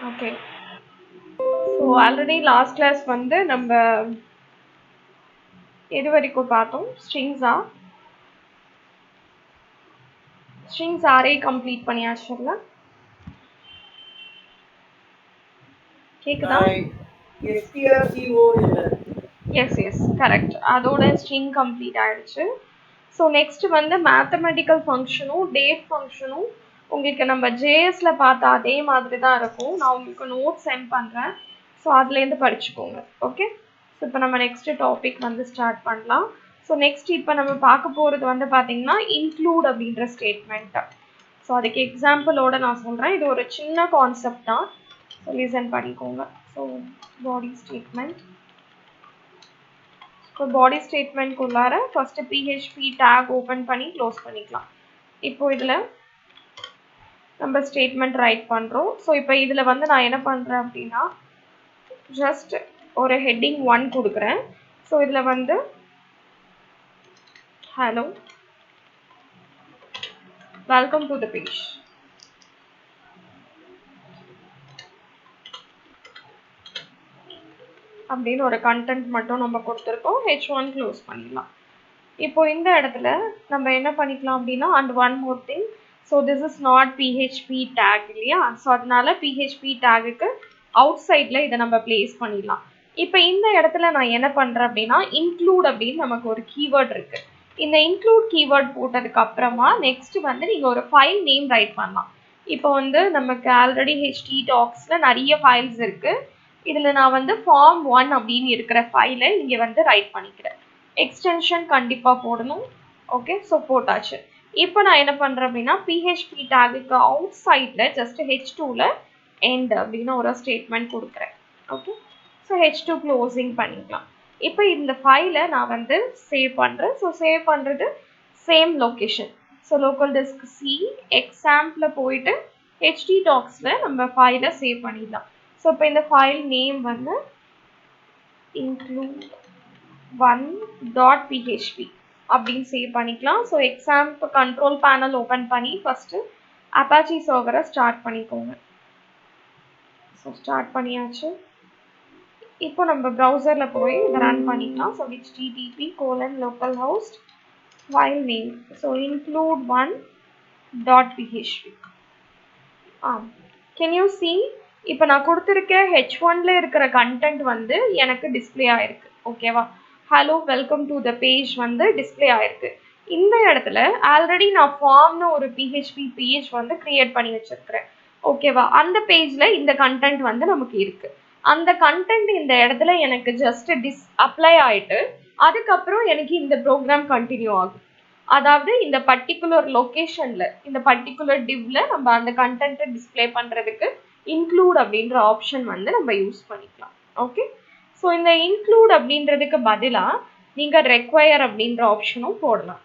Okay. So already last class வந்து நம்ம எது வரைக்கும் பார்த்தோம்? ஸ்ட்ரிங்ஸ் அரே கம்ப்ளீட் பண்ணியாச்சுல்ல? கேக்குதா? Yes correct. அதோட ஸ்ட்ரிங் கம்ப்ளீட் ஆயிடுச்சு. ஸோ நெக்ஸ்ட் வந்து மேத்தமெட்டிக்கல் ஃபங்க்ஷனும் டேட் ஃபங்க்ஷனும் உங்களுக்கு நம்ம ஜேஎஸ்ல பார்த்த அதே மாதிரி தான் இருக்கும். நான் உங்களுக்கு நோட்ஸ் சென்ட் பண்ணுறேன். ஸோ அதுலேருந்து படிச்சுக்கோங்க. ஓகே. ஸோ இப்போ நம்ம நெக்ஸ்ட் டாபிக் வந்து ஸ்டார்ட் பண்ணலாம். ஸோ நெக்ஸ்ட் இப்போ நம்ம பார்க்க போகிறது வந்து பார்த்தீங்கன்னா இன்க்ளூட் அப்படின்ற ஸ்டேட்மெண்ட். ஸோ அதுக்கு எக்ஸாம்பிளோட நான் சொல்கிறேன். இது ஒரு சின்ன கான்செப்ட் தான். ஸோ லிசன் பண்ணிக்கோங்க. So body statement. இப்போ பாடி ஸ்டேட்மெண்ட்குள்ளார ஃபர்ஸ்ட் PHP டேக் ஓப்பன் பண்ணி க்ளோஸ் பண்ணிக்கலாம். இப்போ இதில் நம்ம ஸ்டேட்மெண்ட் ரைட் பண்ணுறோம். ஸோ இப்போ இதில் வந்து நான் என்ன பண்ணுறேன் அப்படின்னா ஜஸ்ட் ஒரு ஹெட்டிங் 1 கொடுக்குறேன். ஸோ இதில் வந்து hello welcome to the page அப்படின்னு ஒரு கண்டென்ட் மட்டும் நம்ம கொடுத்துருக்கோம். H1 க்ளோஸ் பண்ணிடலாம். இப்போ இந்த இடத்துல நம்ம என்ன பண்ணிக்கலாம் அப்படின்னா and one more thing. So this is not PHP take இல்லையா? ஸோ அதனால PHP டேகுக்கு அவுட் சைடில் இதை நம்ம பிளேஸ் பண்ணிடலாம். இப்போ இந்த இடத்துல நான் என்ன பண்ணுறேன் அப்படின்னா இன்க்ளூட் அப்படின்னு நமக்கு ஒரு கீவேர்ட் இருக்கு. இந்த இன்க்ளூட் கீவேர்ட் போட்டதுக்கு அப்புறமா நெக்ஸ்ட் வந்து நீங்கள் ஒரு ஃபைல் நேம் ரைட் பண்ணலாம். இப்போ வந்து நமக்கு ஆல்ரெடி htdocsல நிறைய ஃபைல்ஸ் இருக்கு. இதில் நான் வந்து form1 அப்படின்னு இருக்கிற ஃபைலை இங்கே வந்து ரைட் பண்ணிக்கிறேன். எக்ஸ்டென்ஷன் கண்டிப்பாக போடணும். ஓகே. ஸோ போட்டாச்சு. இப்போ நான் என்ன பண்ணுறேன் அப்படின்னா PHP டேகுக்கு அவுட் சைடில் ஜஸ்ட் H2ல end அப்படின்னு ஒரு ஸ்டேட்மெண்ட் கொடுக்குறேன். ஓகே. ஸோ H2 க்ளோசிங் பண்ணிக்கலாம். இப்போ இந்த ஃபைலை நான் வந்து சேவ் பண்ணுறேன். ஸோ சேவ் பண்ணுறது same location. So local disk C example போயிட்டு htdocsல நம்ம ஃபைலை சேவ் பண்ணிடலாம். ஸோ இப்போ இந்த ஃபைல் நேம் வந்து include1.php அப்படின்னு சேவ் பண்ணிக்கலாம். So example control panel open பண்ணி ஃபஸ்ட்டு அப்பாச்சி சர்வரை ஸ்டார்ட் பண்ணிக்கோங்க. ஸோ ஸ்டார்ட் பண்ணியாச்சு. இப்போ நம்ம ப்ரௌசரில் போய் இதை ரன் பண்ணிக்கலாம். So http:/localhost file name. So include1.php. Can you see? இப்போ நான் கொடுத்துருக்க H1ல இருக்கிற கண்டென்ட் வந்து எனக்கு டிஸ்பிளே ஆயிருக்கு. ஓகேவா? Hello welcome to the page வந்து டிஸ்பிளே ஆயிருக்கு. இந்த இடத்துல ஆல்ரெடி நான் ஃபார்ம்னு ஒரு PHP பேஜ் வந்து கிரியேட் பண்ணி வச்சிருக்கிறேன். ஓகேவா? அந்த பேஜ்ல இந்த கண்டென்ட் வந்து நமக்கு இருக்கு. அந்த கண்டென்ட் இந்த இடத்துல எனக்கு ஜஸ்ட் அப்ளை ஆயிட்டு அதுக்கப்புறம் எனக்கு இந்த ப்ரோக்ராம் கண்டினியூ ஆகும். அதாவது இந்த பர்டிகுலர் லொக்கேஷன்ல இந்த பர்டிகுலர் டிவ்ல நம்ம அந்த கண்டென்ட்டை டிஸ்பிளே பண்றதுக்கு இன்க்ளூட் அப்படின்ற ஆப்ஷன் வந்து நம்ம யூஸ் பண்ணிக்கலாம். ஓகே. ஸோ இந்த இன்க்ளூட் அப்படின்றதுக்கு பதிலாக நீங்க ரெக்வயர் அப்படின்ற ஆப்ஷனும் போடலாம்.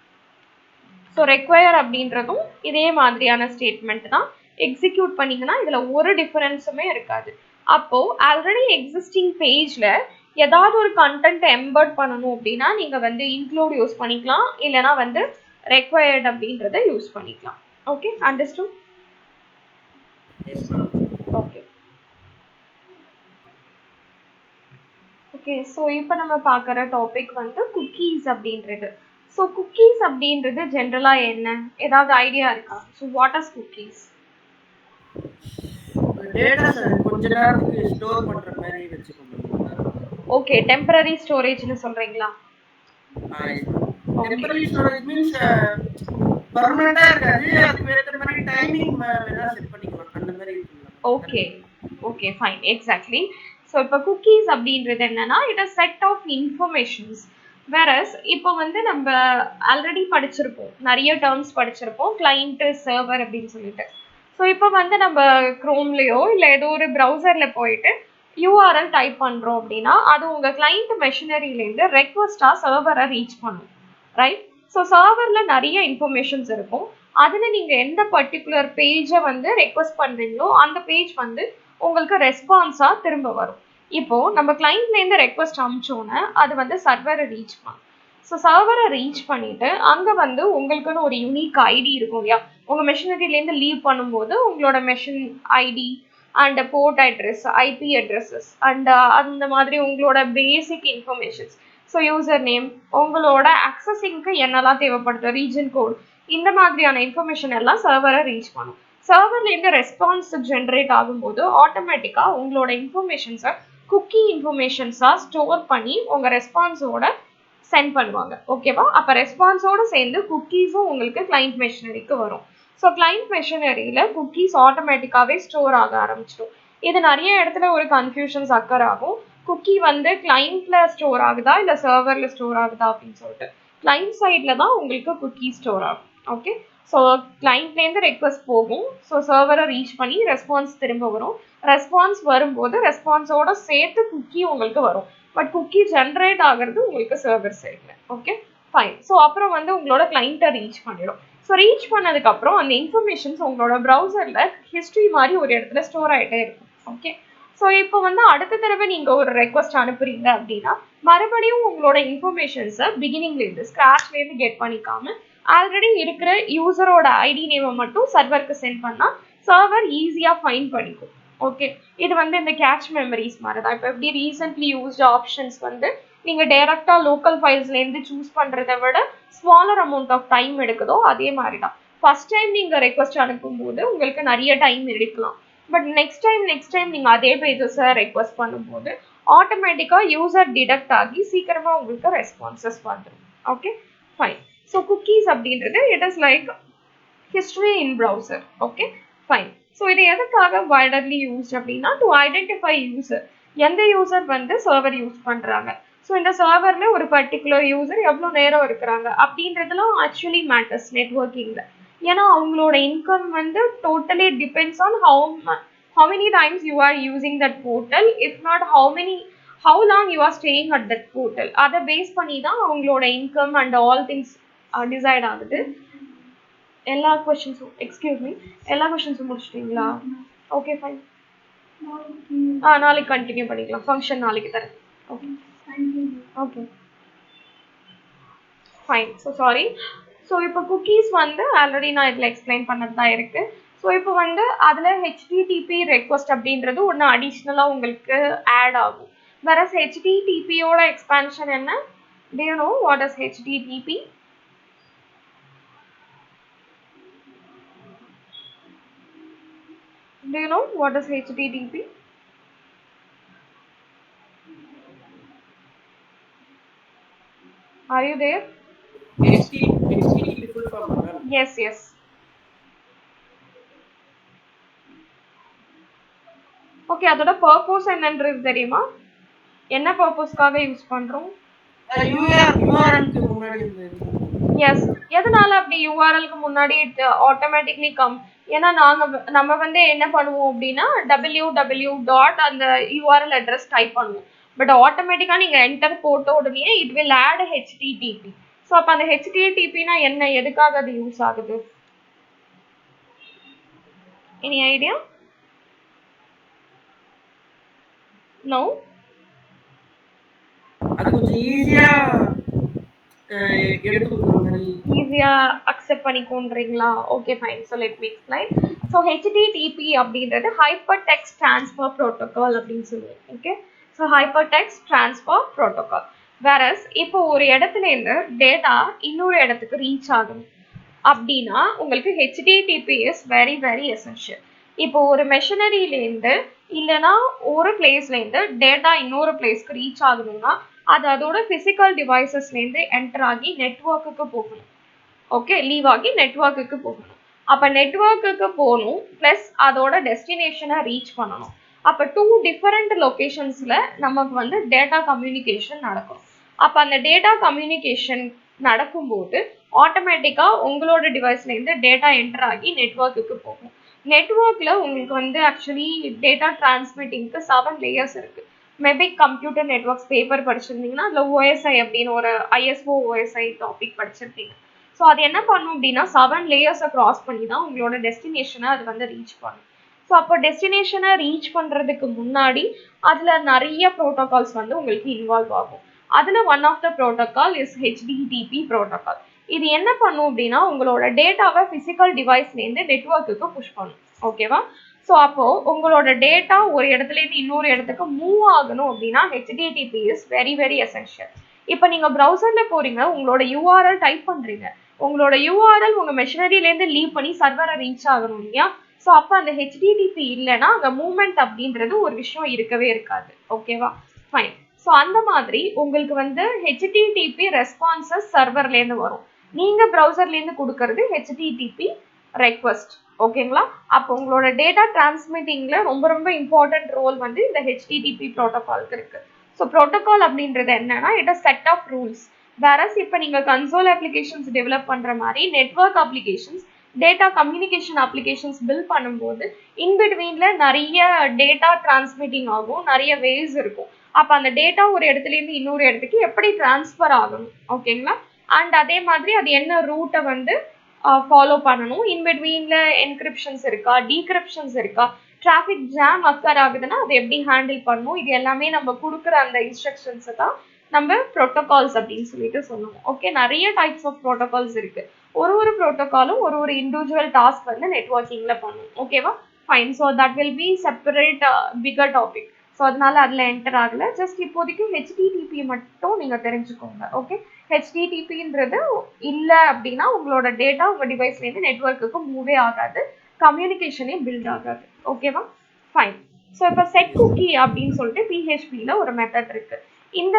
ஸோ ரெக்வயர் அப்படின்றதும் இதே மாதிரியான ஸ்டேட்மெண்ட் தான். எக்ஸிக்யூட் பண்ணீங்கன்னா இதுல ஒரு டிஃபரன்ஸுமே இருக்காது. அப்போ ஆல்ரெடி எக்ஸிஸ்டிங் பேஜ்ல ஏதாவது ஒரு கண்டென்ட் எம்பர்ட் பண்ணணும் அப்படின்னா நீங்க வந்து இன்க்ளூட் யூஸ் பண்ணிக்கலாம். இல்லைனா வந்து ரெக்வயர்ட் அப்படின்றத யூஸ் பண்ணிக்கலாம். Okay. Understood? Okay. Okay. So இப்போ நம்ம பார்க்குற டாபிக் வந்து குக்கீஸ் அப்படின்றது. ஸோ குக்கீஸ் அப்படின்றது ஜென்ரலாக என்ன, ஏதாவது ஐடியா இருக்கா? So what is cookies? Okay. Temporary ஸ்டோரேஜ்னு சொல்றீங்களா? டெம்பரரி ஸ்டோரேஜ் மீன்ஸ் பெர்மனண்டா இருக்காது. அதுக்கு ஏத்த மாதிரி டைமிங் வேணா செட் பண்ணிக்கலாம். அந்த மாதிரி இருக்குங்களா? Okay. Okay fine. Exactly. So இப்போ குக்கீஸ் அப்படின்றது என்னன்னா it is set of informations. Whereas இப்போ வந்து நம்ம ஆல்ரெடி படிச்சிருப்போம், நிறைய டேர்ம்ஸ் படிச்சிருப்போம், கிளைண்ட் சர்வர் அப்படின்னு சொல்லிட்டு. ஸோ இப்போ வந்து நம்ம க்ரோம்லேயோ இல்லை ஏதோ ஒரு ப்ரௌசரில் போயிட்டு யூஆர்எல் டைப் பண்ணுறோம் அப்படின்னா அது உங்கள் கிளைண்ட் மெஷினரியிலேருந்து ரெக்வஸ்ட்டாக சர்வரை ரீச் பண்ணும். ரைட்? ஸோ சர்வரில் நிறைய இன்ஃபர்மேஷன்ஸ் இருக்கும். அதில் நீங்கள் எந்த பர்டிகுலர் பேஜை வந்து ரெக்வஸ்ட் பண்ணுறீங்களோ அந்த பேஜ் வந்து உங்களுக்கு ரெஸ்பான்ஸாக திரும்ப வரும். இப்போது நம்ம கிளைண்ட்லேருந்து ரெக்வஸ்ட் அனுப்பிச்சோன்னே அது வந்து சர்வரை ரீச் பண்ணும். ஸோ சர்வரை ரீச் பண்ணிவிட்டு அங்கே வந்து உங்களுக்குன்னு ஒரு யூனிக் ஐடி இருக்கும் இல்லையா? உங்கள் மெஷினரியிலேருந்து லீவ் பண்ணும்போது உங்களோட machine ID and port address, IP addresses and அந்த மாதிரி உங்களோட basic informations. So user name, உங்களோட அக்சஸிங்க்கு என்னெல்லாம் தேவைப்படுது, ரீஜன் கோட், இந்த மாதிரியான இன்ஃபர்மேஷன் எல்லாம் சர்வரை ரீச் பண்ணும். சர்வர்லேருந்து ரெஸ்பான்ஸ் ஜென்ரேட் ஆகும்போது ஆட்டோமேட்டிக்காக உங்களோட இன்ஃபர்மேஷன்ஸை குக்கி இன்ஃபர்மேஷன்ஸாக ஸ்டோர் பண்ணி உங்கள் ரெஸ்பான்ஸோட சென்ட் பண்ணுவாங்க. ஓகேவா? அப்போ ரெஸ்பான்ஸோடு சேர்ந்து குக்கீஸும் உங்களுக்கு கிளைண்ட் மெஷினரிக்கு வரும். ஸோ கிளைண்ட் மெஷினரியில் குக்கீஸ் ஆட்டோமேட்டிக்காகவே ஸ்டோர் ஆக ஆரம்பிச்சிடும். இது நிறைய இடத்துல ஒரு கன்ஃபியூஷன்ஸ் அக்கர் ஆகும். குக்கி வந்து கிளைண்ட்ல ஸ்டோர் ஆகுதா இல்லை சர்வரில் ஸ்டோர் ஆகுதா அப்படின்னு சொல்லிட்டு. கிளைண்ட் சைடில் தான் உங்களுக்கு குக்கி ஸ்டோர் ஆகும். ஓகே, ஸோ கிளைண்ட்லேருந்து ரெக்வஸ்ட் போகும். ஸோ சர்வரை ரீச் பண்ணி ரெஸ்பான்ஸ் திரும்ப வரும். ரெஸ்பான்ஸ் வரும்போது ரெஸ்பான்ஸோட சேர்த்து குக்கி உங்களுக்கு வரும். பட் குக்கி ஜென்ரேட் ஆகிறது உங்களுக்கு சர்வர் சைடில். Okay fine. ஸோ அப்புறம் வந்து உங்களோட கிளைண்ட்டை ரீச் பண்ணிடும். ஸோ ரீச் பண்ணதுக்கப்புறம் அந்த இன்ஃபர்மேஷன்ஸ் உங்களோட ப்ரௌசரில் ஹிஸ்ட்ரி மாதிரி ஒரு இடத்துல ஸ்டோர் ஆகிட்டே இருக்கும். ஓகே, ஸோ இப்போ வந்து அடுத்த தடவை நீங்கள் ஒரு ரெக்வஸ்ட் அனுப்புறீங்க அப்படின்னா மறுபடியும் உங்களோட இன்ஃபர்மேஷன்ஸை பிகினிங்லேருந்து ஸ்க்ராட்ச்லேருந்து கெட் பண்ணிக்காம ஆல்ரெடி இருக்கிற யூசரோட ஐடி நேமை மட்டும் சர்வருக்கு சென்ட் பண்ணால் சர்வர் ஈஸியாக ஃபைண்ட் பண்ணிக்கும். ஓகே, இது வந்து இந்த கேட்ச் மெமரிஸ் மாதிரி தான். இப்போ எப்படி ரீசென்ட்லி யூஸ்டு ஆப்ஷன்ஸ் வந்து நீங்கள் டைரெக்டாக லோக்கல் ஃபைல்ஸ்லேருந்து சூஸ் பண்ணுறதை விட ஸ்மாலர் அமௌண்ட் ஆஃப் டைம் எடுக்குதோ அதே மாதிரி தான். ஃபர்ஸ்ட் டைம் நீங்கள் ரெக்வஸ்ட் அனுப்பும்போது உங்களுக்கு நிறைய டைம் எடுக்கலாம். பட் நெக்ஸ்ட் டைம் நீங்கள் அதே பேஜஸை ரெக்வஸ்ட் பண்ணும்போது ஆட்டோமேட்டிக்காக யூசர் டிடெக்ட் ஆகி சீக்கிரமாக உங்களுக்கு ரெஸ்பான்சஸ் வந்துடும். Okay fine. ஸோ குக்கீஸ் அப்படின்றது it is like history in browser. Okay fine. So இது எதுக்காக வைடர்லி யூஸ்ட் அப்படின்னா டு ஐடென்டிஃபை யூசர், எந்த யூசர் வந்து சர்வர் யூஸ் பண்ணுறாங்க, ஸோ இந்த சர்வரில் ஒரு பர்டிகுலர் யூசர் எவ்வளோ நேரம் இருக்கிறாங்க அப்படின்றதுலாம் ஆக்சுவலி மேட்டர்ஸ் நெட்வொர்க்கிங்கில். ஏன்னா அவங்களோட இன்கம் வந்து totally depends on how many times you are using that portal, if not how long you are staying at that portal. அதை பேஸ் பண்ணி தான் அவங்களோட income and all things decide ஆகுது. எல்லா கொஸ்டின்ஸும் எல்லா கொஸ்டின்ஸும் முடிச்சிட்டிங்களா? Okay fine. நாளைக்கு கண்டினியூ பண்ணிக்கலாம். ஃபங்க்ஷன் நாளைக்கு தரேன். Okay okay fine. So sorry. So இப்போ குக்கீஸ் வந்து ஆல்ரெடி நான் இதில் எக்ஸ்பிளைன் பண்ணது தான் இருக்குது. ஸோ இப்போ வந்து அதில் ஹெச்டிடிபி ரெக்வஸ்ட் அப்படின்றது ஒன்று அடிஷ்னலாக உங்களுக்கு ஆட் ஆகும். வேற ஹெச்டிடிபியோட எக்ஸ்பான்ஷன் என்ன? Do you know what is HTTP? Do you know what is HTTP? Are you there? HTTP full form. Yes. Okay, அதோட பர்பஸ் என்னன்றது தெரியுமா? என்ன பர்பஸ்க்காக யூஸ் பண்றோம்? எஸ். எதனால அப்படி யூஆர்எல்க்கு முன்னாடி ஆட்டோமேட்டிக்லி கம்? ஏன்னா நம்ம வந்து என்ன பண்ணுவோம் அப்படின்னா www. அந்த யூஆர்எல் அட்ரஸ் டைப் பண்ணுவோம். பட் ஆட்டோமேட்டிக்காக நீங்கள் என்டர் போட்ட உடனே it will add HTTP. So அப்போ அந்த ஹெச்டிடிபினா என்ன, எதுக்காக அது யூஸ் ஆகுது? Any idea? நோ. அது கொஞ்சம் ஈஸியா அக்செப்ட் பண்ணிக்கோன்றீங்களா? Okay fine. So let me explain. So HTTP அப்படின்றது ஹைப்பர் டெக்ஸ்ட் ட்ரான்ஸ்ஃபர் ப்ரோட்டோகால் அப்படின்னு சொல்லுவோம். Okay, so hyper text transfer protocol. Whereas இப்போ ஒரு இடத்துலேருந்து டேட்டா இன்னொரு இடத்துக்கு ரீச் ஆகணும் அப்படின்னா உங்களுக்கு HTTP is very very essential. இப்போ ஒரு மெஷினரியிலேருந்து இல்லைன்னா ஒரு பிளேஸ்லேருந்து டேட்டா இன்னொரு பிளேஸ்க்கு ரீச் ஆகணும்னா அது அதோட ஃபிசிக்கல் டிவைசஸ்லேருந்து என்டர் ஆகி நெட்வொர்க்குக்கு போகணும். ஓகே, லீவ் ஆகி நெட்வொர்க்குக்கு போகணும். அப்போ நெட்வொர்க்குக்கு போகணும் ப்ளஸ் அதோட டெஸ்டினேஷனை ரீச் பண்ணணும். அப்போ 2 டிஃபரெண்ட் லொக்கேஷன்ஸில் நமக்கு வந்து டேட்டா கம்யூனிகேஷன் நடக்கும். அப்போ அந்த டேட்டா கம்யூனிகேஷன் நடக்கும்போது ஆட்டோமேட்டிக்காக உங்களோட டிவைஸ்லேருந்து டேட்டா என்டர் ஆகி நெட்வொர்க்குக்கு போகும். நெட்வொர்க்கில் உங்களுக்கு வந்து ஆக்சுவலி டேட்டா டிரான்ஸ்மிட்டிங்க்கு 7 லேயர்ஸ் இருக்குது. மேபி கம்ப்யூட்டர் நெட்வொர்க்ஸ் பேப்பர் படிச்சிருந்தீங்கன்னா அதில் ஓஎஸ்ஐ அப்படின்னு ஒரு ISO OSI டாபிக் படிச்சிருப்பீங்க. ஸோ அது என்ன பண்ணும் அப்படின்னா 7 லேயர்ஸை க்ராஸ் பண்ணி தான் உங்களோட டெஸ்டினேஷனை அது வந்து ரீச் பண்ணும். ஸோ அப்போ டெஸ்டினேஷனை ரீச் பண்ணுறதுக்கு முன்னாடி அதில் நிறைய ப்ரோட்டோகால்ஸ் வந்து உங்களுக்கு இன்வால்வ் ஆகும். அதில் one of the protocol is HTTP protocol. இது என்ன பண்ணும் அப்படின்னா உங்களோட டேட்டாவை ஃபிசிக்கல் டிவைஸ்லேருந்து நெட்வொர்க்குக்கு புஷ் பண்ணும். ஓகேவா? ஸோ அப்போ உங்களோட டேட்டா ஒரு இடத்துல இருந்து இன்னொரு இடத்துக்கு மூவ் ஆகணும் அப்படின்னா HTTP is very very essential. இப்போ நீங்க ப்ரௌசர்ல போறீங்க, உங்களோட URL டைப் பண்றீங்க, உங்களோட URL உங்க மெஷினரியிலேருந்து லீவ் பண்ணி சர்வரை ரீச் ஆகணும் இல்லையா? ஸோ அப்போ அந்த HTTP இல்லைன்னா அங்கே மூவ்மெண்ட் அப்படின்றது ஒரு விஷயம் இருக்கவே இருக்காது. ஓகேவா? ஃபைன். ஸோ அந்த மாதிரி உங்களுக்கு வந்து HTTP ரெஸ்பான்சஸ் சர்வர்லேருந்து வரும், நீங்க ப்ரௌசர்லேருந்து கொடுக்கறது HTTP ரெக்வஸ்ட். ஓகேங்களா? அப்போ உங்களோட டேட்டா டிரான்ஸ்மிட்டிங்ல ரொம்ப ரொம்ப இம்பார்ட்டன்ட் ரோல் வந்து இந்த HTTP ப்ரோட்டோகால்க்கு இருக்கு. ஸோ ப்ரோட்டோகால் அப்படின்றது என்னன்னா it is set of rules. Whereas இப்போ நீங்க கன்சோல் அப்ளிகேஷன்ஸ் டெவலப் பண்ற மாதிரி network applications, data communication applications build பண்ணும்போது இன்பிட்வீன்ல நிறைய டேட்டா டிரான்ஸ்மிட்டிங் ஆகும், நிறைய வேவ்ஸ் இருக்கும். அப்போ அந்த டேட்டா ஒரு இடத்துல இருந்து இன்னொரு இடத்துக்கு எப்படி டிரான்ஸ்ஃபர் ஆகணும், ஓகேங்களா? அண்ட் அதே மாதிரி அது என்ன ரூட்டை வந்து ஃபாலோ பண்ணணும், இன்பிட்வீன்ல என்கிரிப்ஷன்ஸ் இருக்கா, டீக்ரிப்ஷன்ஸ் இருக்கா, டிராஃபிக் ஜாம் அக்கர் ஆகுதுன்னா அதை எப்படி ஹேண்டில் பண்ணணும், இது எல்லாமே நம்ம கொடுக்குற அந்த இன்ஸ்ட்ரக்ஷன்ஸை தான் நம்ம ப்ரோட்டோகால்ஸ் அப்படின்னு சொல்லிட்டு சொல்லுவோம். ஓகே, நிறைய டைப்ஸ் ஆஃப் ப்ரோட்டோகால்ஸ் இருக்கு. ஒரு ப்ரோட்டோகாலும் ஒரு இண்டிவிஜுவல் டாஸ்க் வந்து நெட்வொர்க்கிங்ல பண்ணும். ஓகேவா? Fine. So that will be separate bigger topic. So அதனால அதில் என்டர் ஆகலை. ஜஸ்ட் இப்போதைக்கு HTTP மட்டும் நீங்கள் தெரிஞ்சுக்கோங்க. ஓகே, HTTPன்றது இல்லை அப்படின்னா உங்களோட டேட்டா உங்கள் டிவைஸ்லேருந்து நெட்வொர்க்குக்கு மூவே ஆகாது, கம்யூனிகேஷனே பில்ட் ஆகாது. ஓகேவா? ஃபைன். ஸோ இப்போ செட் குக்கி அப்படின்னு சொல்லிட்டு PHPயில் ஒரு மெத்தட் இருக்கு. இந்த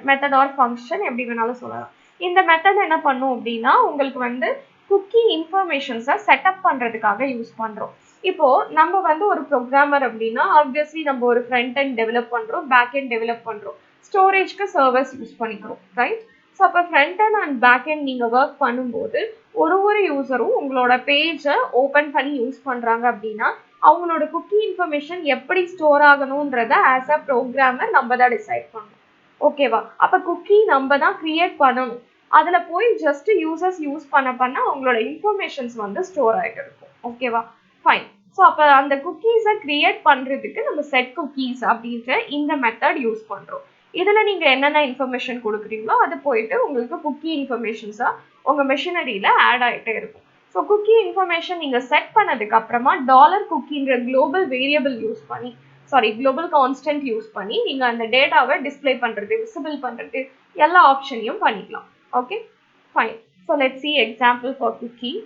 மெத்தட் ஆர் ஃபங்க்ஷன் எப்படி வேணாலும் சொல்லலாம். இந்த மெத்தட் என்ன பண்ணும் அப்படின்னா உங்களுக்கு வந்து குக்கி இன்ஃபர்மேஷன்ஸை செட்டப் பண்ணுறதுக்காக யூஸ் பண்ணுறோம். இப்போ நம்ம வந்து ஒரு ப்ரோக்ராமர் அப்படின்னா ஆப்வியஸ்லி நம்ம ஒரு ஃப்ரண்ட் எண்ட் டெவலப் பண்ணுறோம், பேக் எண்ட் டெவலப் பண்ணுறோம், ஸ்டோரேஜ்க்கு சர்வர்ஸ் யூஸ் பண்ணிக்கிறோம், ரைட்? ஸோ அப்போ front end and back end நீங்கள் ஒர்க் பண்ணும்போது ஒரு யூஸரும் உங்களோட பேஜை ஓப்பன் பண்ணி யூஸ் பண்ணுறாங்க அப்படின்னா அவங்களோட குக்கி இன்ஃபர்மேஷன் எப்படி ஸ்டோர் ஆகணுன்றத ஆஸ் அ ப்ரோக்ராமர் நம்ம தான் டிசைட் பண்ணணும். ஓகேவா? அப்போ குக்கி நம்ம தான் கிரியேட் பண்ணணும். அதில் போய் ஜஸ்ட் யூசர்ஸ் யூஸ் பண்ண அவங்களோட இன்ஃபர்மேஷன்ஸ் வந்து ஸ்டோர் ஆகிட்டு இருக்கும். ஓகேவா? ஃபைன். ஸோ அப்போ அந்த குக்கீஸை கிரியேட் பண்ணுறதுக்கு நம்ம செட் குக்கீஸ் அப்படின்ற இந்த மெத்தட் யூஸ் பண்ணுறோம். இதில் நீங்கள் என்னென்ன இன்ஃபர்மேஷன் கொடுக்குறீங்களோ அது போயிட்டு உங்களுக்கு குக்கி இன்ஃபர்மேஷன்ஸாக உங்கள் மெஷினரியில் ஆட் ஆகிட்டே இருக்கும். ஸோ குக்கி இன்ஃபர்மேஷன் நீங்கள் செட் பண்ணதுக்கு அப்புறமா $குக்கின்ற குளோபல் வேரியபிள் யூஸ் பண்ணி, குளோபல் கான்ஸ்டன்ட் யூஸ் பண்ணி நீங்கள் அந்த டேட்டாவை டிஸ்பிளே பண்ணுறது, விசிபிள் பண்ணுறது எல்லா ஆப்ஷனையும் பண்ணிக்கலாம். Okay, fine. So let's see example for cookie.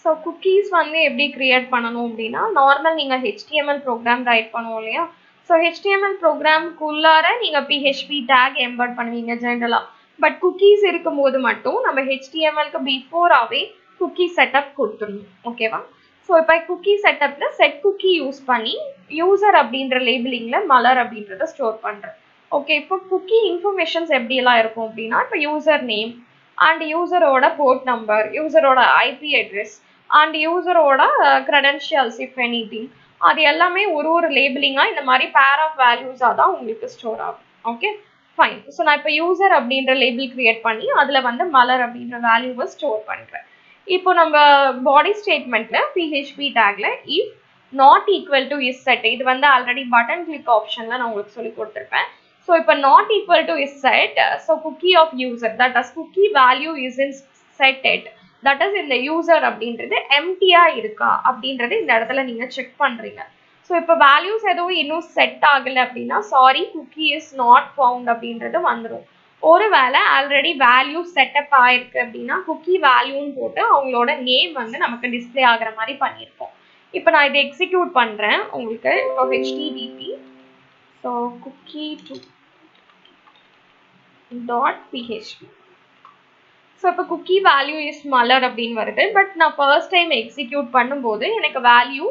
So cookies வந்து எப்படி கிரியேட் பண்ணணும் அப்படின்னா நார்மல் நீங்கள் HTML ப்ரோக்ராம் ரைட் பண்ணுவோம் இல்லையா? ஸோ HTML ப்ரோக்ராம்குள்ளார நீங்கள் PHP டேக் எம்பர்ட் பண்ணுவீங்க ஜென்ரலாக. பட் குக்கீஸ் இருக்கும்போது மட்டும் நம்ம HTMLக்கு பிஃபோராகவே குக்கி செட்டப் கொடுத்துடணும். ஓகேவா? ஸோ இப்போ குக்கி செட்டப்பில் செட் குக்கி யூஸ் பண்ணி யூசர் அப்படின்ற லேபிளிங்கில் மலர் அப்படின்றத ஸ்டோர் பண்ணுறேன். ஓகே, இப்போ குக்கி இன்ஃபர்மேஷன்ஸ் எப்படியெல்லாம் இருக்கும் அப்படின்னா இப்போ யூசர் நேம் அண்ட் யூசரோட போர்ட் நம்பர், யூசரோட IP அட்ரஸ் அண்ட் யூசரோட க்ரெடென்ஷியல்ஸ் இஃப் எனிதிங், அது எல்லாமே ஒரு லேபிளிங்காக இந்த மாதிரி பேர் ஆஃப் வேல்யூஸாக தான் உங்களுக்கு ஸ்டோர் ஆகும். Okay, fine. ஸோ நான் இப்போ யூசர் அப்படின்ற லேபிள் கிரியேட் பண்ணி அதில் வந்து மலர் அப்படின்ற வேல்யூவை ஸ்டோர் பண்ணுறேன். இப்போ நம்ம பாடி ஸ்டேட்மெண்ட்டில் PHP டேக்ல if not equal to is set, இது வந்து ஆல்ரெடி பட்டன் கிளிக் ஆப்ஷனில் நான் உங்களுக்கு சொல்லி கொடுத்துருப்பேன். So இப்போ not equal to is set, so cookie of user, that is cookie value isn't set yet, that is இந்த user அப்படின்றது empty-ஆ இருக்கா அப்படின்றது இந்த இடத்துல நீங்க செக் பண்றீங்க. ஸோ இப்போ வேல்யூஸ் எதுவும் இன்னும் செட் ஆகலை அப்படின்னா sorry cookie is not found அப்படின்றது வந்துடும். ஒருவேளை ஆல்ரெடி வேல்யூ செட்டப் ஆயிருக்கு அப்படின்னா cookie வேல்யூன்னு போட்டு அவங்களோட நேம் வந்து நமக்கு டிஸ்பிளே ஆகிற மாதிரி பண்ணியிருப்போம். இப்போ நான் இதை எக்ஸிக்யூட் பண்றேன் உங்களுக்கு. இப்போ HTTP so cookie2.php. ஸோ இப்போ குக்கி வேல்யூ இஸ் மலர் அப்படின்னு வருது. பட் நான் ஃபர்ஸ்ட் டைம் எக்ஸிக்யூட் பண்ணும்போது எனக்கு value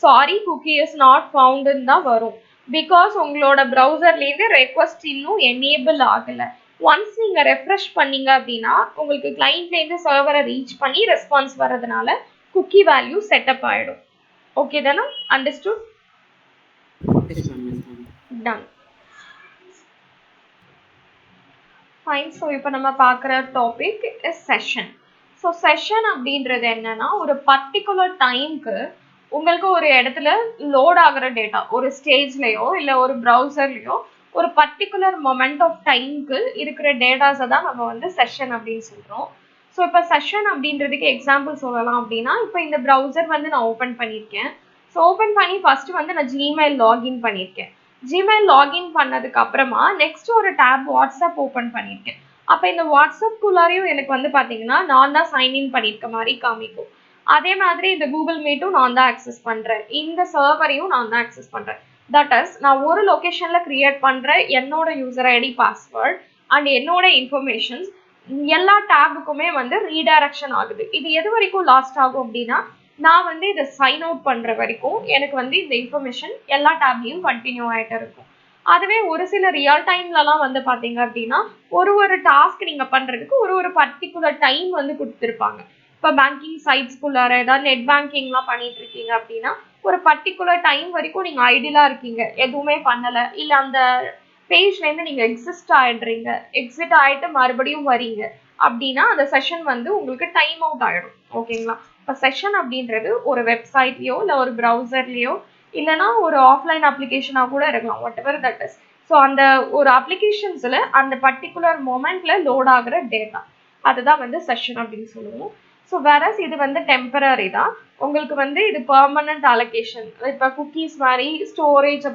sorry cookie is not ஃபவுண்டுன்னு தான் வரும். பிகாஸ் உங்களோட ப்ரௌசர்லேருந்து ரெக்வஸ்ட் இன்னும் எனேபிள் ஆகலை. ஒன்ஸ் நீங்கள் ரெஃப்ரெஷ் பண்ணீங்க அப்படின்னா உங்களுக்கு கிளைண்ட்லேருந்து சர்வரை ரீச் பண்ணி ரெஸ்பான்ஸ் வர்றதுனால குக்கி வேல்யூ செட்டப் ஆகிடும். ஓகே தானே? அண்டர்ஸ்டுட்? டன். ஃபைன். ஸோ இப்போ நம்ம பார்க்குற topic is session. So session அப்படின்றது என்னன்னா ஒரு பர்டிகுலர் டைமுக்கு உங்களுக்கு ஒரு இடத்துல லோட் ஆகிற டேட்டா ஒரு ஸ்டேஜ்லேயோ இல்லை ஒரு ப்ரௌசர்லேயோ ஒரு பர்டிகுலர் மொமெண்ட் ஆஃப் டைமுக்கு இருக்கிற டேட்டாஸை தான் நம்ம வந்து செஷன் அப்படின்னு சொல்கிறோம். ஸோ இப்போ செஷன் அப்படின்றதுக்கு எக்ஸாம்பிள் சொல்லலாம் அப்படின்னா, இப்போ இந்த ப்ரௌசர் வந்து நான் ஓப்பன் பண்ணியிருக்கேன். ஸோ ஓப்பன் பண்ணி ஃபர்ஸ்ட் வந்து நான் ஜிமெயில் லாகின் பண்ணியிருக்கேன். ஜிமெயில் லாகின் பண்ணதுக்கு அப்புறமா நெக்ஸ்ட் ஒரு டேப் வாட்ஸ்அப் ஓப்பன் பண்ணியிருக்கேன். அப்போ இந்த வாட்ஸ்அப்குள்ளாரையும் எனக்கு வந்து பார்த்தீங்கன்னா நான் தான் சைன்இன் பண்ணியிருக்க மாதிரி காமிக்கும். அதே மாதிரி இந்த கூகுள் மீட்டும் நான் தான் ஆக்சஸ் பண்ணுறேன். இந்த சர்வரையும் நான் தான் ஆக்சஸ் பண்ணுறேன். தட் இஸ் நான் ஒரு லொக்கேஷனில் கிரியேட் பண்ணுற என்னோட யூசர் ஐடி பாஸ்வேர்ட் அண்ட் என்னோட இன்ஃபர்மேஷன்ஸ் எல்லா டேபுக்குமே வந்து ரீடைரக்ஷன் ஆகுது. இது எது வரைக்கும் லாஸ்ட் ஆகும் அப்படின்னா, நான் வந்து இதை சைன் அவுட் பண்ற வரைக்கும் எனக்கு வந்து இந்த இன்ஃபர்மேஷன் எல்லா டேப்லயும் கண்டினியூ ஆயிட்டு இருக்கும். அதுவே ஒரு சில ரியல் டைம்லலாம் வந்து பாத்தீங்க அப்படின்னா, ஒரு டாஸ்க் நீங்க பண்றதுக்கு ஒரு பர்டிகுலர் டைம் வந்து கொடுத்துருப்பாங்க. இப்போ பேங்கிங் சைட்ஸ்குள்ளார ஏதாவது நெட் பேங்கிங்லாம் பண்ணிட்டு இருக்கீங்க அப்படின்னா, ஒரு பர்டிகுலர் டைம் வரைக்கும் நீங்க ஐடியலா இருக்கீங்க, எதுவுமே பண்ணல, இல்ல அந்த பேஜ்ல இருந்து நீங்க எக்ஸிட் ஆயிட்டு மறுபடியும் வரீங்க அப்படின்னா அந்த செஷன் வந்து உங்களுக்கு டைம் அவுட் ஆயிடும். ஓகேங்களா? இப்போ செஷன் அப்படின்றது ஒரு வெப்சைட்லயோ இல்ல ஒரு ப்ரௌசர்லயோ இல்லைன்னா ஒரு ஆஃப்லைன் அப்ளிகேஷனா கூட இருக்கலாம், what ever that is. So அந்த ஒரு அப்ளிகேஷன்ஸ்ல அந்த பர்டிகுலர் மொமெண்ட்ல லோட் ஆகுற டேட்டா, அதுதான் வந்து செஷன் அப்படின்னு சொல்லுவோம். ஸோ வேறஸ் இது வந்து டெம்பரரி தான். உங்களுக்கு வந்து இது பெர்மனன்ட் அலோகேஷன், இப்போ குக்கீஸ் மாதிரி ஸ்டோரேஜ்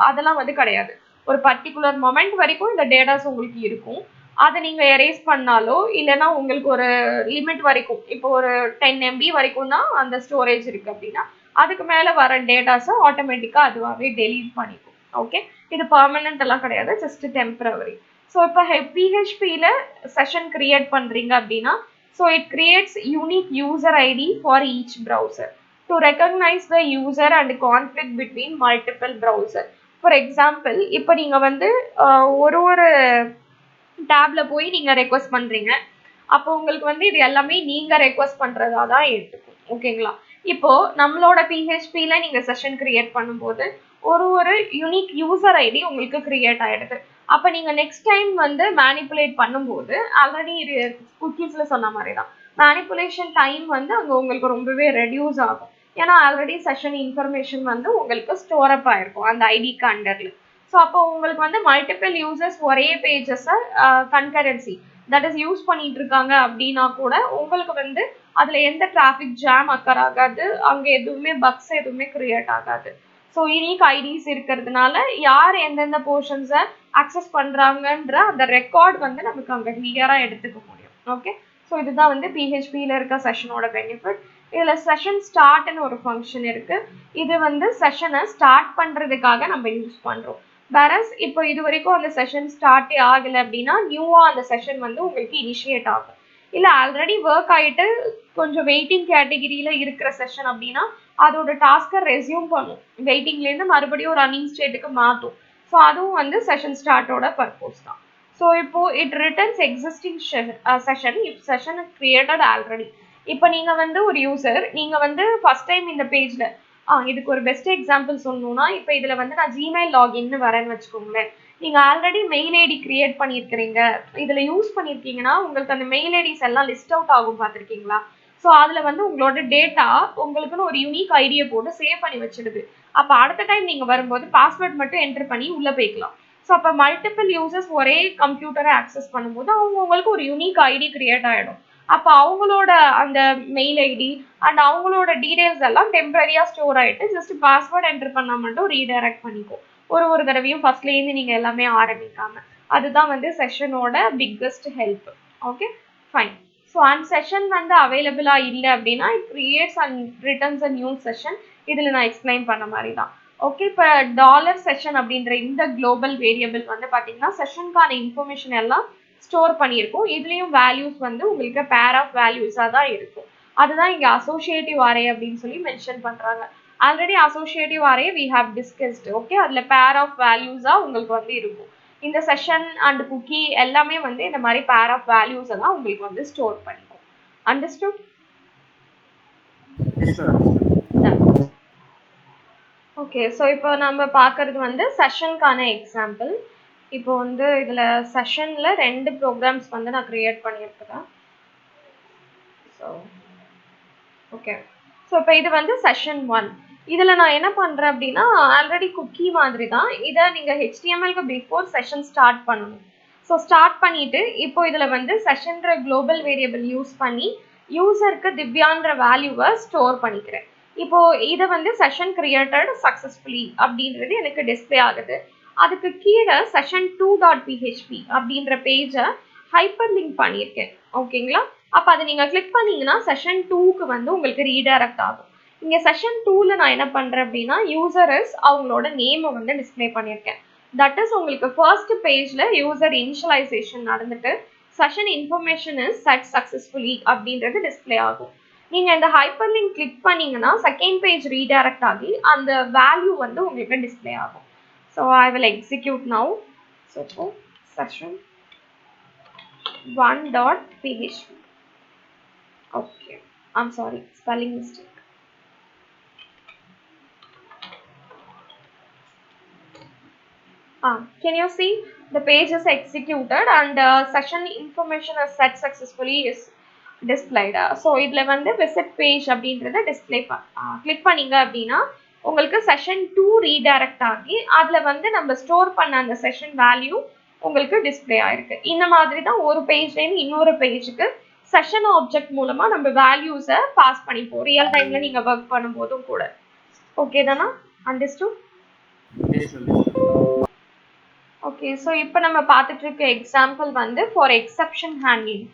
அதெல்லாம் வந்து கிடையாது. ஒரு பர்டிகுலர் மொமெண்ட் வரைக்கும் இந்த டேட்டாஸ் உங்களுக்கு இருக்கும். அதை நீங்க எரேஸ் பண்ணாலோ இல்லைன்னா உங்களுக்கு ஒரு லிமிட் வரைக்கும், இப்போ ஒரு 10 MB வரைக்கும் தான் அந்த ஸ்டோரேஜ் இருக்கு அப்படின்னா அதுக்கு மேல வர டேட்டாஸை ஆட்டோமேட்டிக்கா அதுவாகவே டெலீட் பண்ணிக்கும். ஓகே, இது பர்மனன்ட் எல்லாம் கிடையாது, ஜஸ்ட் டெம்பரவரி. ஸோ இப்போ பிஹெச்பியில செஷன் கிரியேட் பண்றீங்க அப்படின்னா, so it creates unique user ID for each browser to recognize the user and conflict between multiple browser. For example, இப்போ நீங்க வந்து ஒரு டேப்ல போய் நீங்க ரெக்வஸ்ட் பண்றீங்க, அப்போ உங்களுக்கு வந்து இது எல்லாமே நீங்க ரெக்வஸ்ட் பண்றதா தான் எடுத்துக்கும். ஓகேங்களா? இப்போ நம்மளோட பிஹெச்பியில நீங்க செஷன் கிரியேட் பண்ணும்போது ஒரு யூனிக் யூசர் ஐடி உங்களுக்கு கிரியேட் ஆயிடுது. அப்ப நீங்க நெக்ஸ்ட் டைம் வந்து மேனிப்புலேட் பண்ணும்போது ஆல்ரெடி இது குக்கீஸ்ல சொன்ன மாதிரி தான், மேனிப்புலேஷன் டைம் வந்து அங்க உங்களுக்கு ரொம்பவே ரெடியூஸ் ஆகும். ஏன்னா ஆல்ரெடி செஷன் இன்ஃபர்மேஷன் வந்து உங்களுக்கு ஸ்டோர் அப் ஆயிருக்கும் அந்த ஐடிக்கு அண்டர்ல. ஸோ அப்போ உங்களுக்கு வந்து மல்டிபிள் யூசர்ஸ் ஒரே பேஜஸை கன்கரன்சி தட் இஸ் யூஸ் பண்ணிட்டு இருக்காங்க அப்படின்னா கூட உங்களுக்கு வந்து அதுல எந்த டிராஃபிக் ஜாம் அக்கர் ஆகாது, அங்க எதுவுமே பக்ஸ் எதுவுமே கிரியேட் ஆகாது. ஸோ யூனிக் ஐடிஸ் இருக்கிறதுனால யார் எந்தெந்த போர்ஷன்ஸை அக்சஸ் பண்றாங்கன்ற அந்த ரெக்கார்ட் வந்து நமக்கு அங்க கிளியரா எடுத்துக்க முடியும். ஓகே, ஸோ இதுதான் வந்து பிஹெச்பியில இருக்க செஷனோட பெனிஃபிட். இதுல செஷன் ஸ்டார்ட்னு ஒரு ஃபங்க்ஷன் இருக்கு. இது வந்து செஷனை ஸ்டார்ட் பண்றதுக்காக நம்ம யூஸ் பண்றோம். வேறஸ் இப்போ இது வரைக்கும் அந்த செஷன் ஸ்டார்ட்டே ஆகலை அப்படின்னா நியூவா அந்த செஷன் வந்து உங்களுக்கு இனிஷியேட் ஆகும். இல்லை ஆல்ரெடி ஒர்க் ஆகிட்டு கொஞ்சம் வெயிட்டிங் கேட்டகிரியில இருக்கிற செஷன் அப்படின்னா அதோட டாஸ்கை ரெஸ்யூம் பண்ணும், வெயிட்டிங்லேருந்து மறுபடியும் ஒரு ரன்னிங் ஸ்டேட்டுக்கு மாற்றும். ஸோ அதுவும் வந்து செஷன் ஸ்டார்ட்டோட பர்பஸ் தான். ஸோ இப்போ it returns existing session if session is created already. இப்போ நீங்க வந்து ஒரு யூசர், நீங்க வந்து ஃபர்ஸ்ட் டைம் இந்த பேஜ்ல இதுக்கு ஒரு பெஸ்ட் எக்ஸாம்பிள் சொல்லணும்னா, இப்போ இதுல வந்து நான் ஜிமெயில் லாகின்னு வரேன்னு வச்சுக்கோங்களேன். நீங்க ஆல்ரெடி மெயில் ஐடி கிரியேட் பண்ணியிருக்கிறீங்க, இதுல யூஸ் பண்ணியிருக்கீங்கன்னா உங்களுக்கு அந்த மெயில் ஐடிஸ் எல்லாம் லிஸ்ட் அவுட் ஆகும், பார்த்துருக்கீங்களா? ஸோ அதுல வந்து உங்களோட டேட்டா உங்களுக்குன்னு ஒரு யூனிக் ஐடியை போட்டு சேவ் பண்ணி வச்சிடுது. அப்போ அடுத்த டைம் நீங்க வரும்போது பாஸ்வேர்ட் மட்டும் என்டர் பண்ணி உள்ள போய்க்கலாம். ஸோ அப்போ மல்டிபிள் யூசர்ஸ் ஒரே கம்ப்யூட்டரை ஆக்சஸ் பண்ணும்போது அவங்களுக்கு ஒரு யூனிக் ஐடி கிரியேட் ஆகிடும். அப்போ அவங்களோட அந்த மெயில் ஐடி அண்ட் அவங்களோட டீடைல்ஸ் எல்லாம் டெம்பரரியா ஸ்டோர் ஆயிட்டு ஜஸ்ட் பாஸ்வேர்ட் என்டர் பண்ணா மட்டும் ரீடைரக்ட் பண்ணிக்கும், ஒரு தடவையும் ஃபர்ஸ்ட்லேருந்து நீங்க எல்லாமே ஆரம்பிக்காம. அதுதான் வந்து செஷனோட biggest help. Okay, fine. So அந்த செஷன் வந்து அவைலபிளா இல்லை அப்படின்னா it creates and returns a new session. இதில் நான் எக்ஸ்பிளைன் பண்ண மாதிரி தான். ஓகே, இப்போ டாலர் செஷன் அப்படின்ற இந்த குளோபல் வேரியபிள் வந்து பார்த்தீங்கன்னா செஷனுக்கான இன்ஃபர்மேஷன் எல்லாம் ஸ்டோர் பண்ணியிருக்கும். இதுலேயும் வேல்யூஸ் வந்து உங்களுக்கு பேர் ஆஃப் வேல்யூஸாக தான் இருக்கும். அதுதான் இங்கே அசோசியேட்டிவ் அரே அப்படின்னு சொல்லி மென்ஷன் பண்ணுறாங்க. Already associative array we have discussed. Okay, அதில் பேர் ஆஃப் வேல்யூஸாக உங்களுக்கு வந்து இருக்கும். இந்த செஷன் அண்ட் குக்கி எல்லாமே வந்து இந்த மாதிரி பேர் ஆஃப் வேல்யூஸை தான் உங்களுக்கு வந்து ஸ்டோர் பண்ணிக்கும். அண்டர்ஸ்டுட்? ஓகே, ஸோ இப்போ நம்ம பார்க்கறது வந்து செஷனுக்கான எக்ஸாம்பிள். இப்போ வந்து இதில் செஷனில் 2 ப்ரோக்ராம்ஸ் வந்து நான் க்ரியேட் பண்ணியிருக்கிறேன். ஸோ ஓகே, ஸோ இப்போ இது வந்து செஷன் 1. இதில் நான் என்ன பண்ணுறேன் அப்படின்னா ஆல்ரெடி குக்கி மாதிரி தான், இதை நீங்கள் HTML-க்கு பிஃபோர் செஷன் ஸ்டார்ட் பண்ணணும். ஸோ ஸ்டார்ட் பண்ணிட்டு இப்போ இதுல வந்து செஷன்ற குளோபல் வேரியபிள் யூஸ் பண்ணி யூசருக்கு திவ்யான்ற வேல்யூவை ஸ்டோர் பண்ணிக்கிறேன். இப்போ இதை வந்து செஷன் கிரியேட்டட் சக்சஸ்ஃபுல்லி அப்படின்றது எனக்கு டிஸ்பிளே ஆகுது. அதுக்கு கீழே session2.php அப்படின்ற பேஜை ஹைப்பர் லிங்க் பண்ணியிருக்கேன். ஓகேங்களா? அப்போ அதை நீங்கள் கிளிக் பண்ணீங்கன்னா செஷன் 2க்கு வந்து உங்களுக்கு ரீடைரக்ட் ஆகும். இங்கே செஷன் 2ல நான் என்ன பண்ணுறேன் அப்படின்னா யூசரஸ் அவங்களோட நேமை வந்து டிஸ்பிளே பண்ணியிருக்கேன். தட் இஸ் உங்களுக்கு ஃபர்ஸ்ட் பேஜில் யூசர் இனிஷியலைசேஷன் நடந்துட்டு session information is set successfully அப்படின்றது டிஸ்பிளே ஆகும். நீங்கள் இந்த ஹைப்பர் லிங்க் கிளிக் பண்ணீங்கன்னா செகண்ட் பேஜ் ரீடைரக்ட் ஆகி அந்த வேல்யூ வந்து உங்களுக்கு டிஸ்பிளே ஆகும். So I will execute now. So session 1.php. Okay, I'm sorry, spelling mistake. Can you see the page is executed and session information is set successfully is displayed. So இதுல வந்து visit page அப்படின்றத display click பண்ணீங்க அப்படின்னா உங்களுக்கு session 2 redirect ஆகி அதில் வந்து நம்ம ஸ்டோர் பண்ண அந்த செஷன் வேல்யூ உங்களுக்கு டிஸ்பிளே ஆயிருக்கு. இந்த மாதிரி தான் ஒரு பேஜ்லேருந்து இன்னொரு பேஜுக்கு செஷன் ஆப்ஜெக்ட் மூலமாக நம்ம வேல்யூஸை பாஸ் பண்ணிப்போம் ரியல் டைமில் நீங்கள் ஒர்க் பண்ணும்போதும் கூட. ஓகே தானா? அண்டர்ஸ்டூட்? ஓகே, ஸோ இப்போ நம்ம பார்த்துட்டு இருக்க எக்ஸாம்பிள் வந்து for exception handling.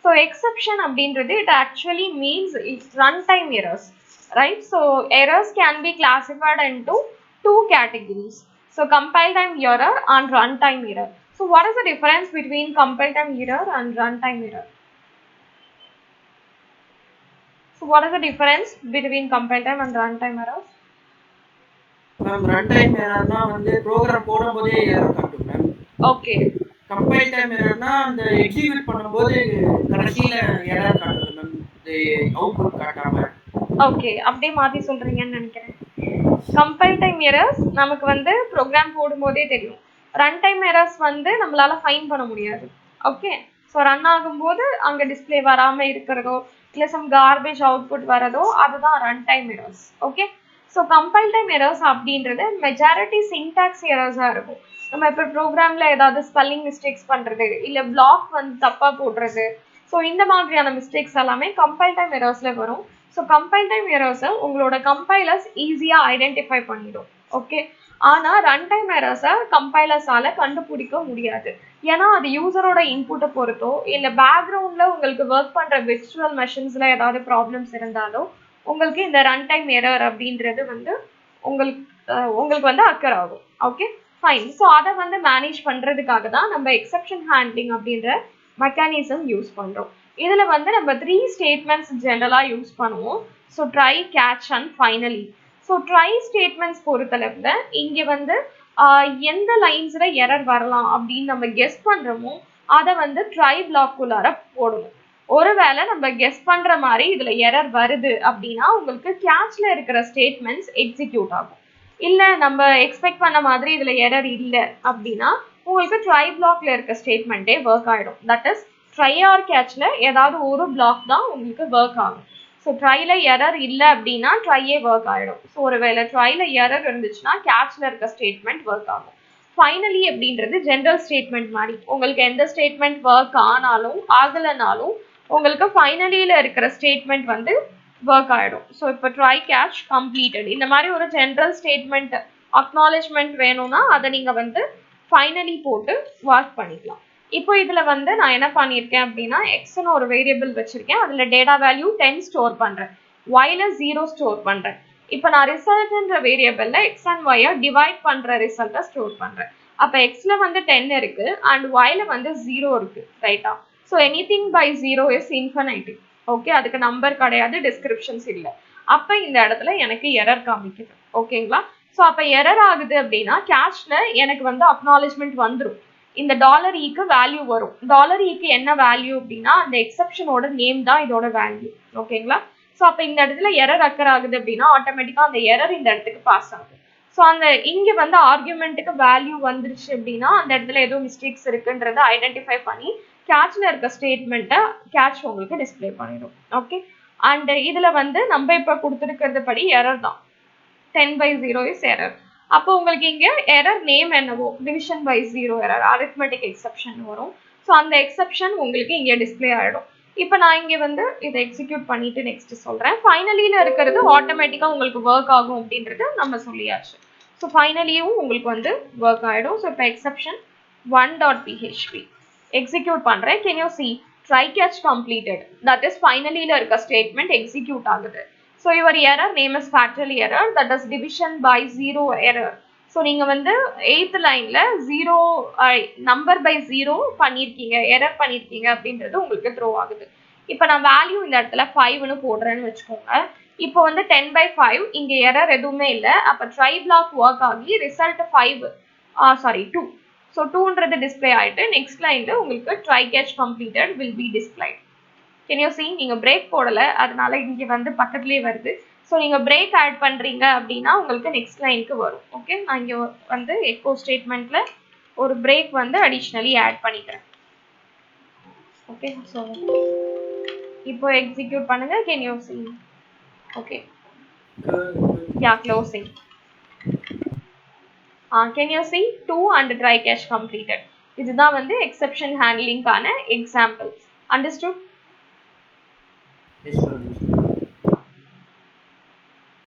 So exception அப்படின்றது it actually means it's run time errors. Right, so errors can be classified into two categories. So compile time error and runtime error. So what is the difference between compile time error and runtime error? So what is the difference between compile time and runtime errors? Ma'am, runtime error na வந்து program போடும்போதே error காட்டும் ma'am. Okay. Compile time error na அந்த execute பண்ணும்போது கடைசில error காட்டுது ma'am. the output காட்டாம. Okay, அப்படியே மாற்றி சொல்கிறீங்கன்னு நினைக்கிறேன். கம்பைல் டைம் எரர்ஸ் நமக்கு வந்து ப்ரோக்ராம் போடும்போதே தெரியும். ரன் டைம் எரர்ஸ் வந்து நம்மளால் ஃபைன் பண்ண முடியாது. ஓகே, ஸோ ரன் ஆகும்போது அங்கே டிஸ்பிளே வராமல் இருக்கிறதோ இல்லை சம் கார்பேஜ் அவுட்புட் வரதோ அதுதான் run time errors. Okay, so compile time errors அப்படின்றது மெஜாரிட்டி சின்டாக்ஸ் எரர்ஸாக இருக்கும். நம்ம இப்போ ப்ரோக்ராமில் ஏதாவது ஸ்பெல்லிங் மிஸ்டேக்ஸ் பண்ணுறது இல்லை பிளாக் வந்து தப்பாக போடுறது, ஸோ இந்த மாதிரியான மிஸ்டேக்ஸ் எல்லாமே கம்பைல் டைம் எரர்ஸில் வரும். ஸோ கம்பைல் டைம் எரர்ஸை உங்களோட கம்பைலர்ஸ் ஈஸியாக ஐடென்டிஃபை பண்ணிடும். ஓகே, ஆனால் ரன் டைம் எரர்ஸை கம்பைலர்ஸால் கண்டுபிடிக்க முடியாது. ஏன்னா அது யூசரோட இன்புட்டை பொறுத்தோ இல்லை பேக்ரவுண்டில் உங்களுக்கு ஒர்க் பண்ணுற விர்ச்சுவல் மெஷின்ஸில் ஏதாவது ப்ராப்ளம்ஸ் இருந்தாலோ உங்களுக்கு இந்த ரன் டைம் எரர் அப்படின்றது வந்து உங்களுக்கு வந்து அக்கர் ஆகும். Okay, fine. ஸோ அதை வந்து மேனேஜ் பண்ணுறதுக்காக தான் நம்ம எக்ஸப்ஷன் ஹேண்ட்லிங் அப்படின்ற மெக்கானிசம் யூஸ் பண்ணுறோம். இதில் வந்து நம்ம 3 ஸ்டேட்மெண்ட்ஸ் ஜென்ரலாக யூஸ் பண்ணுவோம். So try, catch and finally. So try statements பொறுத்தளவில் இங்கே வந்து எந்த லைன்ஸில் எரர் வரலாம் அப்படின்னு நம்ம கெஸ் பண்ணுறோமோ அதை வந்து ட்ரை பிளாக்குள்ளார போடணும். ஒருவேளை நம்ம கெஸ் பண்ணுற மாதிரி இதில் எரர் வருது அப்படின்னா உங்களுக்கு கேட்ச்ல இருக்கிற ஸ்டேட்மெண்ட்ஸ் எக்ஸிக்யூட் ஆகும். இல்லை நம்ம எக்ஸ்பெக்ட் பண்ண மாதிரி இதில் எரர் இல்லை அப்படின்னா உங்களுக்கு ட்ரை பிளாக்ல இருக்க ஸ்டேட்மெண்ட்டே ஒர்க் ஆகிடும். தட் இஸ் ட்ரை ஆர் கேட்ச்ல ஏதாவது ஒரு பிளாக் தான் உங்களுக்கு ஒர்க் ஆகும். ஸோ ட்ரைல எரர் இல்லை அப்படின்னா ட்ரையே ஒர்க் ஆகிடும். ஸோ ஒருவேளை ட்ரைல எரர் இருந்துச்சுன்னா கேட்ச்ல இருக்க ஸ்டேட்மெண்ட் ஒர்க் ஆகும். ஃபைனலி அப்படின்றது ஜென்ரல் ஸ்டேட்மெண்ட் மாதிரி உங்களுக்கு எந்த ஸ்டேட்மெண்ட் ஒர்க் ஆனாலும் ஆகலைனாலும் உங்களுக்கு ஃபைனலியில் இருக்கிற ஸ்டேட்மெண்ட் வந்து ஒர்க் ஆகிடும். ஸோ இப்போ ட்ரை, கேட்ச், கம்ப்ளீட்டட் இந்த மாதிரி ஒரு ஜென்ரல் ஸ்டேட்மெண்ட் அக்னாலேஜ்மெண்ட் வேணும்னா அதை நீங்கள் வந்து ஃபைனலி போட்டு ஒர்க் பண்ணிக்கலாம். இப்போ இதில் வந்து நான் என்ன பண்ணியிருக்கேன் அப்படின்னா எக்ஸ்னு ஒரு வேரியபிள் வச்சுருக்கேன். அதில் டேட்டா வேல்யூ 10 ஸ்டோர் பண்ணுறேன், ஒய்ல 0 ஸ்டோர் பண்ணுறேன். இப்போ நான் ரிசல்ட்ன்ற வேரியபிளில் எக்ஸ் அண்ட் ஒய்யை டிவைட் பண்ணுற ரிசல்ட்டை ஸ்டோர் பண்ணுறேன். அப்போ எக்ஸில் வந்து 10 இருக்குது அண்ட் ஒய்ல வந்து 0 இருக்குது. ரைட்டா? So anything by 0 is infinitive. Okay, அதுக்கு நம்பர் கிடையாது, டிஸ்கிரிப்ஷன்ஸ் இல்லை. அப்போ இந்த இடத்துல எனக்கு எரர் காமிக்குது. ஓகேங்களா? ஸோ அப்போ எரர் ஆகுது அப்படின்னா கேட்ச்ல எனக்கு வந்து அக்னாலேஜ்மெண்ட் வந்துடும். இந்த $க்கு வேல்யூ வரும். $க்கு என்ன வேல்யூ அப்படின்னா அந்த எக்ஸப்ஷனோட நேம் தான் இதோட வேல்யூ. ஓகேங்களா? ஸோ அப்போ இந்த இடத்துல எரர் அக்கர் ஆகுது அப்படின்னா ஆட்டோமேட்டிக்காக அந்த எரர் இந்த இடத்துக்கு பாஸ் ஆகும். ஸோ அந்த இங்கே வந்து ஆர்குமெண்ட்டுக்கு வேல்யூ வந்துருச்சு அப்படின்னா அந்த இடத்துல ஏதோ மிஸ்டேக்ஸ் இருக்குன்றதை ஐடென்டிஃபை பண்ணி கேட்ச்ல இருக்க ஸ்டேட்மெண்ட்டை கேட்ச் உங்களுக்கு டிஸ்பிளே பண்ணிடும். ஓகே, அண்ட் இதில் வந்து நம்ம இப்போ கொடுத்துருக்கிறது படி எரர் தான் 10/0 இஸ் எரர். அப்போ உங்களுக்கு இங்க எரர் நேம் என்னவோ division by 0 error arithmetic exception வரும். ஸோ அந்த எக்ஸெப்ஷன் உங்களுக்கு இங்க டிஸ்பிளே ஆயிடும். இப்போ நான் இங்க வந்து இதை எக்ஸிக்யூட் பண்ணிட்டு நெக்ஸ்ட் சொல்றேன். ஃபைனலியில இருக்கிறது ஆட்டோமேட்டிக்கா உங்களுக்கு ஒர்க் ஆகும் அப்படின்றது நம்ம சொல்லியாச்சு. ஸோ ஃபைனலியும் உங்களுக்கு வந்து ஒர்க் ஆயிடும். ஸோ இப்போ எக்ஸெப்ஷன் 1.php எக்ஸிக்யூட் பண்றேன். Can you see try catch completed, that is ஃபைனலியில இருக்க ஸ்டேட்மெண்ட் எக்ஸிக்யூட் ஆகுது. So your error name is factorial error, that is division by 0 error. So நீங்க வந்து 8th lineல 0 number by 0 பண்ணிருக்கீங்க, error பண்ணிருக்கீங்க அப்படின்றது உங்களுக்கு த்ரோ ஆகுது. இப்போ நான் வேல்யூ இந்த இடத்துல 5ன்னு போடுறேன்னு வச்சுக்கோங்க. இப்போ வந்து 10 by 5 இங்க error எதுவுமே இல்லை. அப்போ try block work ஆகி ரிசல்ட் 2. So 2ன்றது டிஸ்பிளே ஆயிட்டு நெக்ஸ்ட் லைன்ல உங்களுக்கு try catch completed will be displayed. Can you see நீங்க பிரேக் போடல, அதனால இங்க வந்து பக்கத்துலயே வருது. ஸோ நீங்க பிரேக் ஆட் பண்றீங்க அப்படின்னா உங்களுக்கு நெக்ஸ்ட் லைனுக்கு வரும். ஓகே, நான் இங்க வந்து எக்கோ ஸ்டேட்மெண்ட்ல ஒரு பிரேக் வந்து அடிஷ்னலி ஆட் பண்ணிக்கிறேன். ஓகே, ஸோ இப்போ எக்ஸிக்யூட் பண்ணுங்க. Can you see? Okay, yeah closing. Can you see 2 and try catch completed? இதுதான் வந்து எக்ஸெப்ஷன் ஹேண்ட்லிங்கான எக்ஸாம்பிள். அண்டர்ஸ்டுட்? Yes, ma'am.